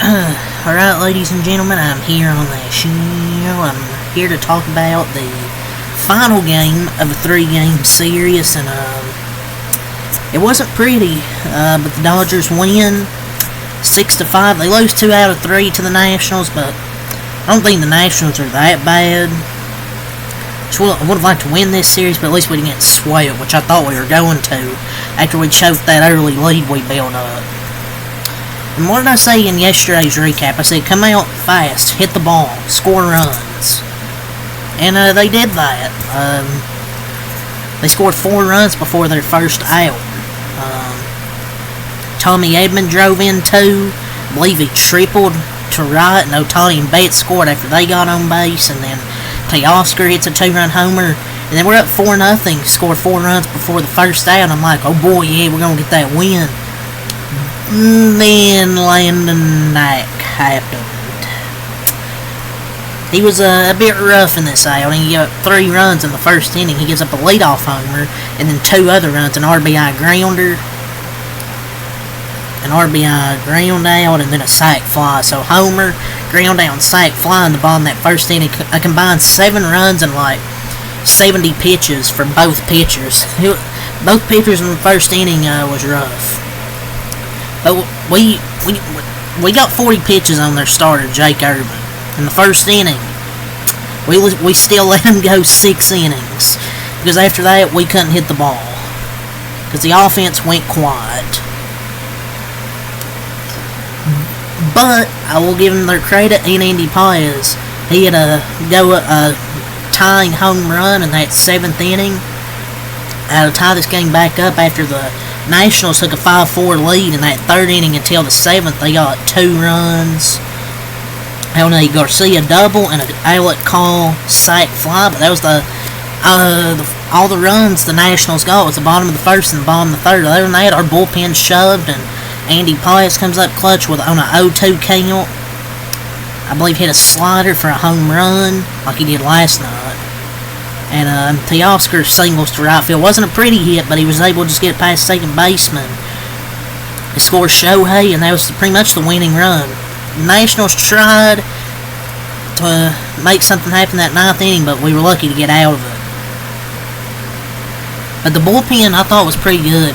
Alright, ladies and gentlemen, I'm here on the show. I'm here to talk about the final game of a 3-game series, and it wasn't pretty, but the Dodgers win 6-5. They lose 2 out of 3 to the Nationals, but I don't think the Nationals are that bad. I would have liked to win this series, but at least we didn't get swept, which I thought we were going to, after we choked that early lead we built up. And what did I say in yesterday's recap? I said, come out fast, hit the ball, score runs. And they did that. They scored 4 runs before their first out. Tommy Edman drove in 2. I believe he tripled to right, and Ohtani and Betts scored after they got on base, and then Teoscar hits a 2-run homer, and then we're up 4-0, scored 4 runs before the first out. I'm like, oh boy, yeah, we're going to get that win. And then Landon Knack happened. He was a bit rough in this outing. He got 3 runs in the first inning. He gives up a leadoff homer, and then 2 other runs, an RBI grounder, an RBI ground out, and then a sac fly. So homer, ground out, and sac fly in the bottom of that first inning. A combined 7 runs and like 70 pitches for both pitchers. Both pitchers in the first inning was rough. But we got 40 pitches on their starter, Jake Irvin. In the first inning, we still let him go 6 innings. Because after that, we couldn't hit the ball. Because the offense went quiet. But I will give them their credit in Andy Paez. He had a tying home run in that 7th inning. To tie this game back up after the Nationals took a 5-4 lead in that 3rd inning until the 7th. They got 2 runs. A Garcia double and an Alec Call sac fly, but that was all the runs the Nationals got was the bottom of the 1st and the bottom of the 3rd. Other than that, our bullpen shoved, and Andy Paez comes up clutch on an 0-2 count. I believe hit a slider for a home run like he did last night. And Teoscar singles to right field. Wasn't a pretty hit, but he was able to just get past second baseman to score Shohei, and that was pretty much the winning run. The Nationals tried to make something happen that 9th inning, but we were lucky to get out of it. But the bullpen I thought was pretty good,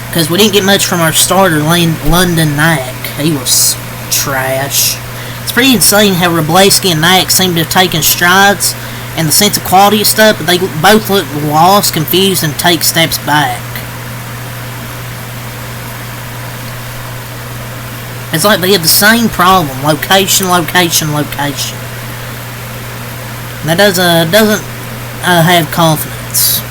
because we didn't get much from our starter, Landon Knack. He was trash. It's pretty insane how Wroblewski and Knack seem to have taken strides and the sense of quality of stuff, but they both look lost, confused, and take steps back. It's like they have the same problem: location, location, location. That doesn't have confidence.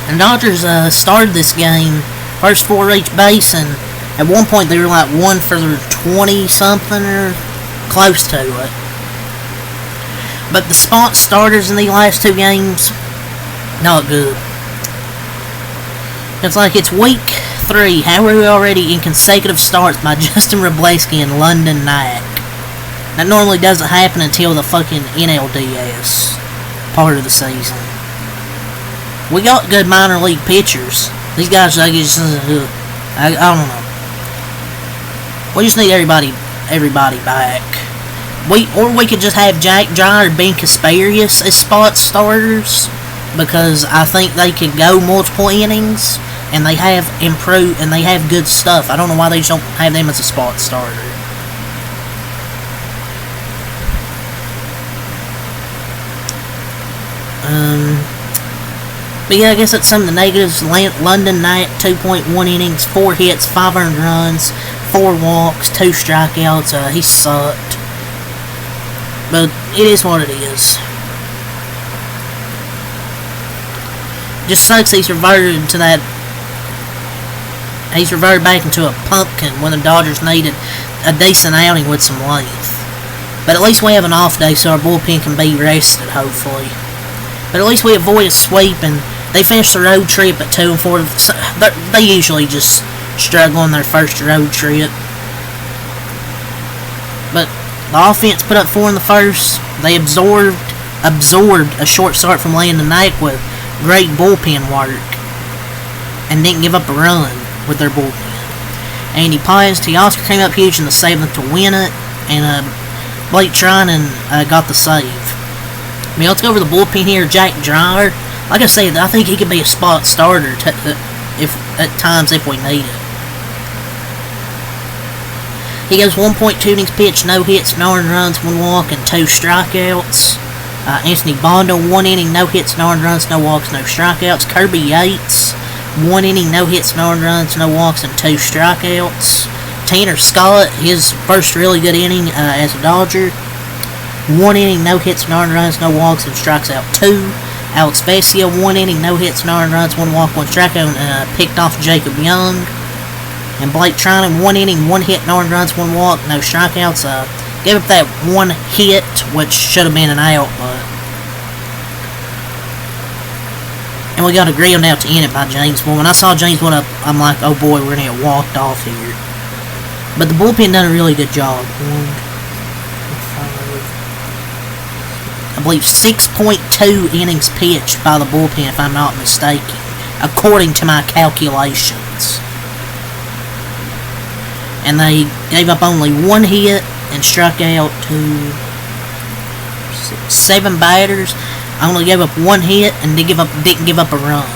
And Dodgers started this game first 4 each base, and at one point they were like 1 for 20 something or close to it. But the spot starters in the last 2 games, not good. It's like it's week 3. How are we already in consecutive starts by Justin Wroblewski and Landon Knack? That normally doesn't happen until the fucking NLDS part of the season. We got good minor league pitchers. These guys, I don't know. We just need everybody back. We could just have Jack John or Ben Kasparius as spot starters, because I think they could go multiple innings, and they have improved, and they have good stuff. I don't know why they just don't have them as a spot starter. But yeah, I guess that's some of the negatives. Landon Knack, 2.1 innings, 4 hits, 5 earned runs, 4 walks, 2 strikeouts. He sucked. But it is what it is. Just sucks he's reverted back into a pumpkin when the Dodgers needed a decent outing with some length. But at least we have an off day, so our bullpen can be rested, hopefully. But at least we avoid a sweep, and they finished the road trip at 2-4. They usually just struggle on their first road trip. But the offense put up 4 in the first. They absorbed a short start from Landon Knack with great bullpen work, and didn't give up a run. with their bullpen. Andy Paez, Teoscar came up huge in the 7th to win it, and Blake Trinan got the save. I mean, let's go over the bullpen here. Jack Dreyer, like I said, I think he could be a spot starter if at times if we need it. He goes 1.2 innings pitched, no hits, no earned runs, 1 walk, and 2 strikeouts. Anthony Bondo, 1 inning, no hits, no earned runs, no walks, no strikeouts. Kirby Yates, 1 inning, no hits, no earned runs, no walks, and 2 strikeouts. Tanner Scott, his first really good inning as a Dodger. 1 inning, no hits, no earned runs, no walks, and strikes out 2. Alex Vesia, 1 inning, no hits, no earned runs, 1 walk, 1 strikeout, and picked off Jacob Young. And Blake Trinan, 1 inning, 1 hit, no earned runs, 1 walk, no strikeouts. Gave up that 1 hit, which should have been an out, but. And we got a ground out to end it by James Wood. When I saw James Wood, I'm like, oh boy, we're going to get walked off here. But the bullpen done a really good job. I believe 6.2 innings pitched by the bullpen, if I'm not mistaken, according to my calculations. And they gave up only 1 hit and struck out 7 batters. Only gave up 1 hit and didn't give up a run.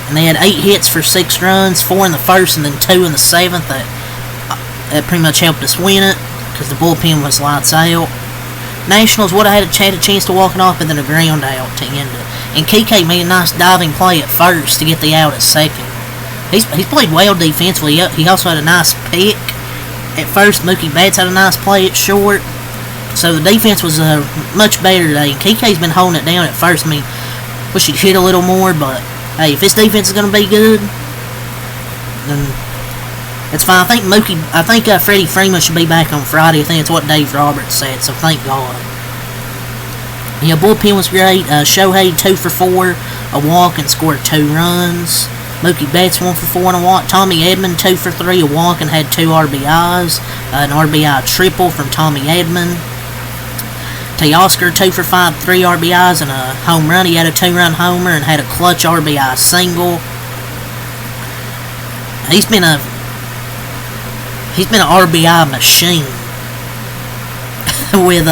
And they had 8 hits for 6 runs, 4 in the first and then 2 in the 7th. That pretty much helped us win it because the bullpen was lights out. Nationals would have had a chance to walk it off, but then a ground out to end it. And Kike made a nice diving play at first to get the out at second. He's played well defensively. He also had a nice pick at first. Mookie Betts had a nice play at short. So the defense was much better today. And Kike's been holding it down at first. I mean, wish he'd hit a little more, but hey, if his defense is going to be good, then it's fine. I think Freddie Freeman should be back on Friday. I think that's what Dave Roberts said, so thank God. Yeah, bullpen was great. Shohei 2 for 4, a walk, and scored 2 runs. Mookie Betts 1 for 4 and a walk. Tommy Edman 2 for 3, a walk, and had 2 RBIs. An RBI triple from Tommy Edman. Teoscar 2 for 5, 3 RBIs, and a home run. He had a 2-run homer and had a clutch RBI single. He's been an RBI machine with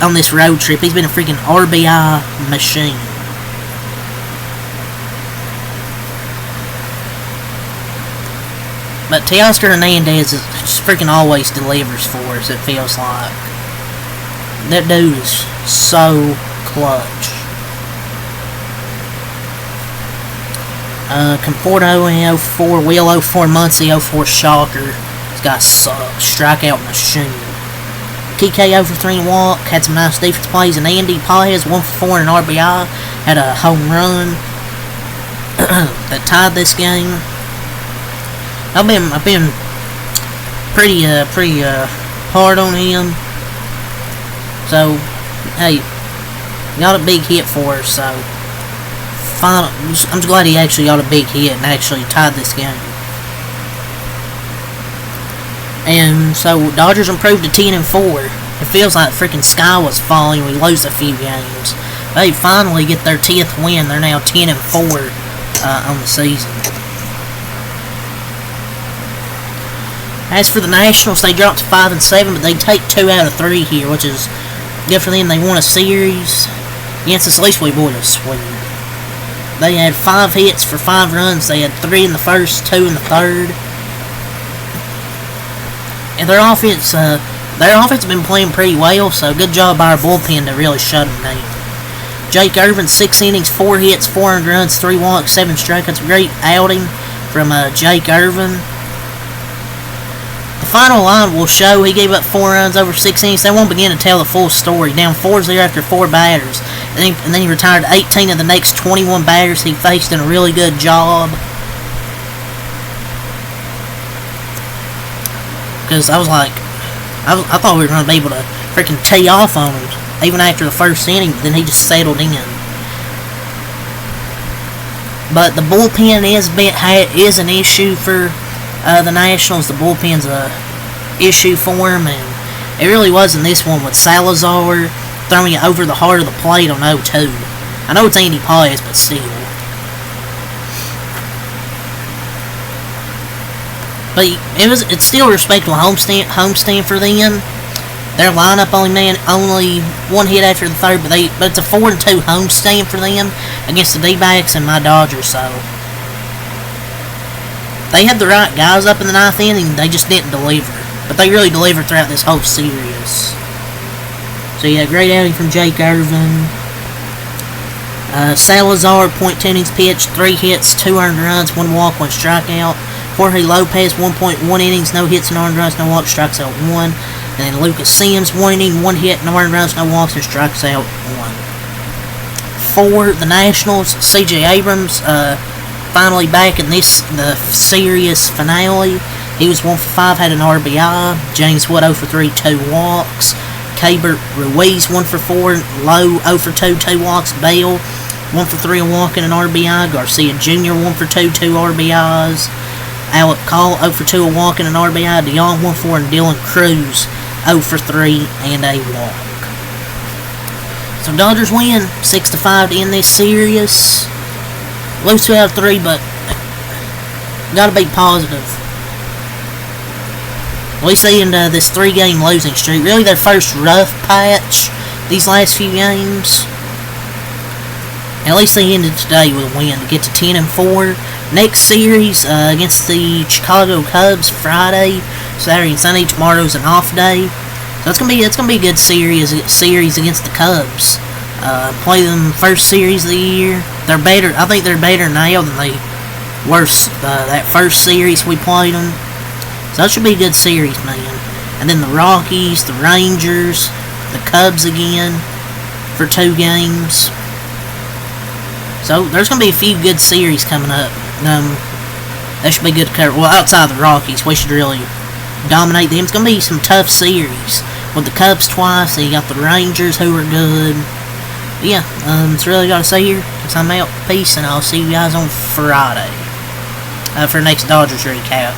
on this road trip. He's been a freaking RBI machine. But Teoscar Hernandez just freaking always delivers for us, it feels like. That dude is so clutch. Conforto in 04, Will 04, Muncy 04, Shocker. This guy sucks. Strikeout machine. Kike 0 for 3 and walk. Had some nice defense plays. And Andy Paez 1 for 4 and an RBI. Had a home run that tied this game. I've been pretty hard on him. So, hey, got a big hit for us, so I'm just glad he actually got a big hit and actually tied this game. And so, Dodgers improved to 10-4. It feels like freaking sky was falling. We lose a few games. They finally get their 10th win. They're now 10-4 on the season. As for the Nationals, they dropped to 5-7, but they take 2 out of 3 here, which is good for them. They won a series. Yes, at least we won a sweep. They had 5 hits for 5 runs. They had 3 in the first, 2 in the third. And their offense has been playing pretty well, so good job by our bullpen to really shut them down. Jake Irvin, 6 innings, 4 hits, 4 earned runs, 3 walks, 7 strikeouts. Great outing from Jake Irvin. The final line will show he gave up 4 runs over 6 innings. They won't begin to tell the full story. Down 4-0 after 4 batters. And then he retired 18 of the next 21 batters he faced in a really good job. Because I was like, I thought we were going to be able to freaking tee off on him even after the first inning, but then he just settled in. But the bullpen is an issue for the Nationals. The bullpen's a issue for him, and it really wasn't this one with Salazar throwing it over the heart of the plate on 0-2. I know it's Andy Paez, but still. But it's still a respectable homestand for them. Their lineup only one hit after the third, but it's a 4-2 homestand for them against the D-backs and my Dodgers. So they had the right guys up in the ninth inning. They just didn't deliver, but they really delivered throughout this whole series. So yeah, great outing from Jake Irvin. Salazar, .2 innings pitched, 3 hits, 2 earned runs, 1 walk, 1 strikeout. Jorge Lopez, 1.1 innings, no hits, no earned runs, no walks, strikes out 1. And then Lucas Sims, 1 inning, 1 hit, no earned runs, no walks, and strikes out 1. For the Nationals, C.J. Abrams, finally back in the series finale. He was 1 for 5, had an RBI. James Wood 0 for 3, 2 walks. Keibert Ruiz 1 for 4, Lowe 0 for 2, 2 walks. Bale 1 for 3, a walk and an RBI. Garcia Jr. 1 for 2, 2 RBIs. Alec Call 0 for 2, a walk and an RBI. DeYoung 1 for 4, and Dylan Cruz 0 for 3 and a walk. So Dodgers win 6-5 to end this series. Lose 2 out of 3, but gotta be positive. At least they end this 3-game losing streak. Really their first rough patch these last few games. And at least they ended today with a win to get to 10-4. Next series against the Chicago Cubs Friday, Saturday and Sunday. Tomorrow's an off day, so it's gonna be a good series against the Cubs. Play them first series of the year. They're better. I think they're better now than they were that first series we played them. So that should be a good series, man. And then the Rockies, the Rangers, the Cubs again for 2 games. So there's going to be a few good series coming up. That should be good to cover. Well, outside the Rockies, we should really dominate them. It's going to be some tough series. With the Cubs twice, and you got the Rangers who are good. But yeah, that's really got to say here. Because I'm out. Peace, and I'll see you guys on Friday for the next Dodgers recap.